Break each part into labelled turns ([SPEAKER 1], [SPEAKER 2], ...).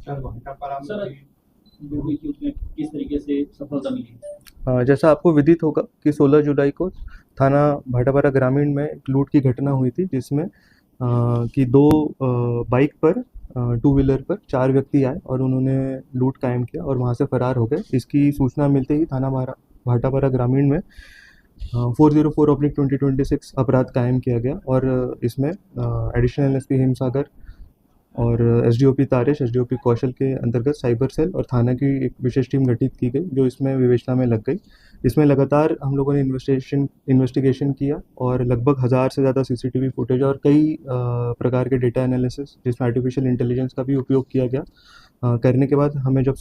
[SPEAKER 1] Sir, जो हुई थी उसमें किस तरीके से सफलता मिली?
[SPEAKER 2] जैसा आपको विदित होगा कि 16 जुलाई को थाना भाटापारा ग्रामीण में एक लूट की घटना हुई थी, जिसमें कि दो बाइक पर, टू व्हीलर पर चार व्यक्ति आए और उन्होंने लूट कायम किया और वहां से फरार हो गए। इसकी सूचना मिलते ही थाना भाटापारा ग्रामीण में 404/2026 अपराध कायम किया गया और इसमें एडिशनल एसपी हिमसागर और एसडीओपी तारिश, एसडीओपी कौशल के अंतर्गत साइबर सेल और थाना की एक विशेष टीम गठित की गई, जो इसमें विवेचना में लग गई। इसमें लगातार हम लोगों ने इन्वेस्टिगेशन किया और लगभग 1000 से ज़्यादा सीसीटीवी फुटेज और कई प्रकार के डेटा एनालिसिस, जिसमें आर्टिफिशियल इंटेलिजेंस का भी उपयोग किया गया, करने के बाद हमें जब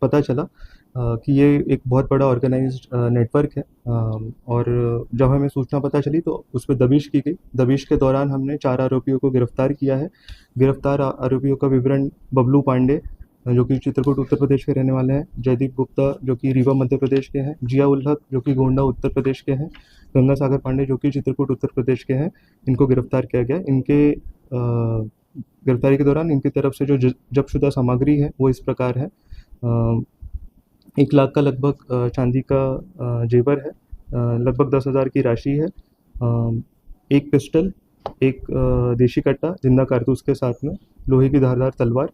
[SPEAKER 2] पता चला कि ये एक बहुत बड़ा ऑर्गेनाइज्ड नेटवर्क है, और जब हमें सूचना पता चली तो उस पर दबिश की गई। दबिश के दौरान हमने 4 आरोपियों को गिरफ्तार किया है। गिरफ्तार आरोपियों का विवरण: बबलू पांडे, जो कि चित्रकूट उत्तर प्रदेश के रहने वाले हैं; जयदीप गुप्ता, जो कि रीवा मध्य प्रदेश के हैं; जिया उल हक, जो कि गोंडा उत्तर प्रदेश के हैं; गंगा सागर पांडे, जो कि चित्रकूट उत्तर प्रदेश के हैं। इनको गिरफ्तार किया गया। इनके गिरफ्तारी के दौरान इनकी तरफ से जो जब्तशुदा सामग्री है वो इस प्रकार है: 1 लाख का लगभग चांदी का जेवर है, लगभग 10,000 की राशि है, एक पिस्टल, एक देशी कट्टा जिंदा कारतूस के साथ में, लोहे की धारदार तलवार,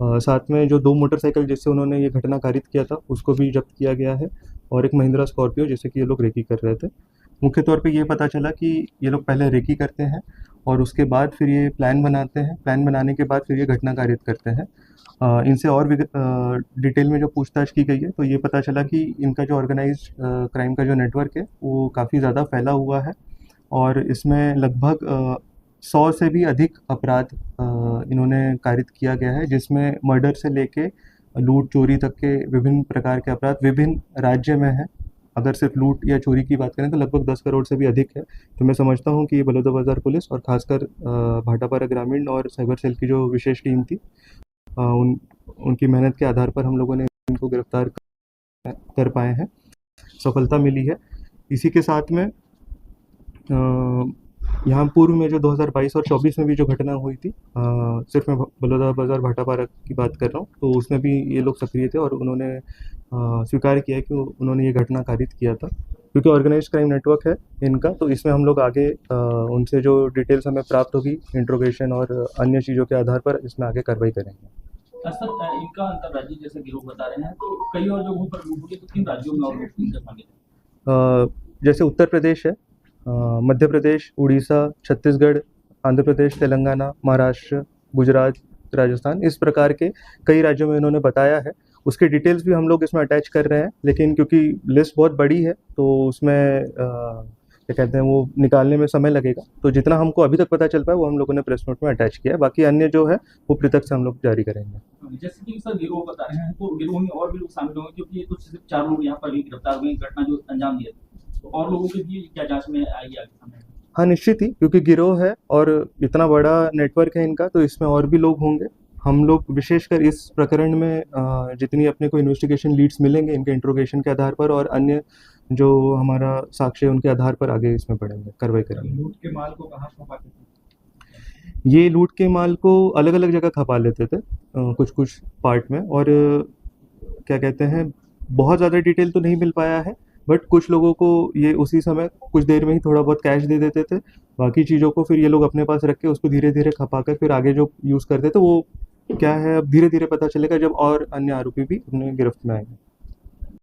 [SPEAKER 2] साथ में जो 2 मोटरसाइकिल जिससे उन्होंने ये घटना कारित किया था उसको भी जब्त किया गया है, और एक महिंद्रा स्कॉर्पियो जिससे कि ये लोग रेकी कर रहे थे। मुख्य तौर पे ये पता चला कि ये लोग पहले रेकी करते हैं और उसके बाद फिर ये प्लान बनाते हैं। प्लान बनाने के बाद फिर ये घटना कारित करते हैं। इनसे और भी डिटेल में जो पूछताछ की गई है तो ये पता चला कि इनका जो ऑर्गेनाइज्ड क्राइम का जो नेटवर्क है वो काफ़ी ज़्यादा फैला हुआ है और इसमें लगभग 100 से भी अधिक अपराध इन्होंने कारित किया गया है, जिसमें मर्डर से लेके लूट चोरी तक के विभिन्न प्रकार के अपराध विभिन्न राज्य में हैं। अगर सिर्फ लूट या चोरी की बात करें तो लगभग 10 करोड़ से भी अधिक है। तो मैं समझता हूँ कि ये बलौदाबाजार पुलिस और खासकर भाटापारा ग्रामीण और साइबर सेल की जो विशेष टीम थी, उनकी मेहनत के आधार पर हम लोगों ने इनको गिरफ्तार कर पाए हैं, सफलता मिली है। इसी के साथ में यहाँ पूर्व में जो 2022 और 24 में भी जो घटना हुई थी, सिर्फ मैं बलौदाबाजार भाटापारा की बात कर रहा हूँ, तो उसमें भी ये लोग सक्रिय थे और उन्होंने स्वीकार किया कि उन्होंने ये घटना कारित किया था। क्योंकि ऑर्गेनाइज क्राइम नेटवर्क है इनका, तो इसमें हम लोग आगे उनसे जो डिटेल्स हमें प्राप्त होगी इंट्रोगेशन और अन्य चीज़ों के आधार पर इसमें आगे कार्रवाई करेंगे।
[SPEAKER 1] सर, इनका अंतर्राज्यीय जैसे गिरोह बता रहे हैं, तो कई और जगहों पर लूट हुई, तो किन राज्यों में और लूट हुई शामिल है?
[SPEAKER 2] जैसे उत्तर प्रदेश है, मध्य प्रदेश, उड़ीसा, छत्तीसगढ़, आंध्र प्रदेश, तेलंगाना, महाराष्ट्र, गुजरात, राजस्थान, इस प्रकार के कई राज्यों में इन्होंने बताया है। उसके डिटेल्स भी हम लोग इसमें अटैच कर रहे हैं, लेकिन क्योंकि लिस्ट बहुत बड़ी है तो उसमें क्या कहते हैं, वो निकालने में समय लगेगा। तो जितना हमको अभी तक पता चल पाया वो हम लोगों ने प्रेस नोट में अटैच किया है। बाकी अन्य जो है वो पृथक से हम लोग जारी करेंगे।
[SPEAKER 1] जैसे कि सर गिरोह बता रहे हैं, तो गिरोह में और भी लोग शामिल होंगे, क्योंकि ये तो सिर्फ 4 लोग यहाँ पर भी गिरफ्तार हुए घटना जो अंजाम दिया, तो और लोगों की भी क्या जांच में आएगी आगे सामने?
[SPEAKER 2] हाँ, निश्चित ही, क्योंकि गिरोह है और इतना बड़ा नेटवर्क है इनका, तो इसमें और भी लोग होंगे। हम लोग विशेषकर इस प्रकरण में जितनी अपने को इन्वेस्टिगेशन लीड्स मिलेंगे इनके इंट्रोगेशन के आधार पर और अन्य जो हमारा साक्ष्य है उनके आधार पर आगे इसमें बढ़ेंगे, कार्रवाई करेंगे।
[SPEAKER 1] लूट के माल को कहाँ छुपाते थे?
[SPEAKER 2] ये लूट के माल को अलग अलग जगह खपा लेते थे, कुछ कुछ पार्ट में, और क्या कहते हैं, बहुत ज़्यादा डिटेल तो नहीं मिल पाया है, बट कुछ लोगों को ये उसी समय कुछ देर में ही थोड़ा बहुत कैश दे देते थे। बाकी चीज़ों को फिर ये लोग अपने पास रख के उसको धीरे धीरे खपा कर फिर आगे जो यूज़ करते थे वो क्या है अब धीरे धीरे पता चलेगा जब और अन्य आरोपी भी अपने गिरफ्त में आएंगे।